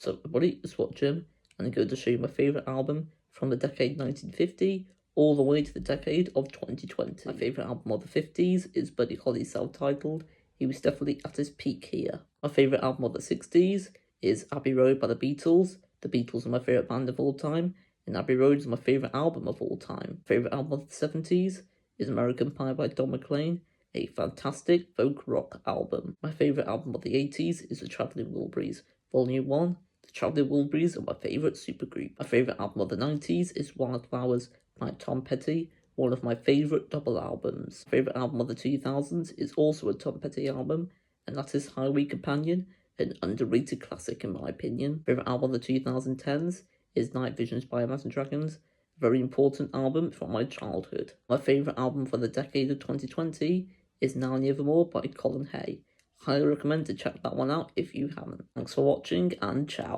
So everybody, it's what Jim, and I'm going to show you my favourite album from the decade 1950 all the way to the decade of 2020. My favourite album of the 50s is Buddy Holly's self-titled. He was definitely at his peak here. My favourite album of the 60s is Abbey Road by the Beatles. The Beatles are my favourite band of all time, and Abbey Road is my favourite album of all time. Favourite album of the 70s is American Pie by Don McLean, a fantastic folk rock album. My favourite album of the 80s is The Travelling Wilburys, Volume 1. The Travelling Wilburys are my favourite supergroup. My favourite album of the 90s is Wildflowers by Tom Petty, one of my favourite double albums. My favourite album of the 2000s is also a Tom Petty album, and that is Highway Companion, an underrated classic in my opinion. Favourite album of the 2010s is Night Visions by Imagine Dragons, a very important album from my childhood. My favourite album for the decade of 2020 is Now and Evermore by Colin Hay. Highly recommend to check that one out if you haven't. Thanks for watching and ciao.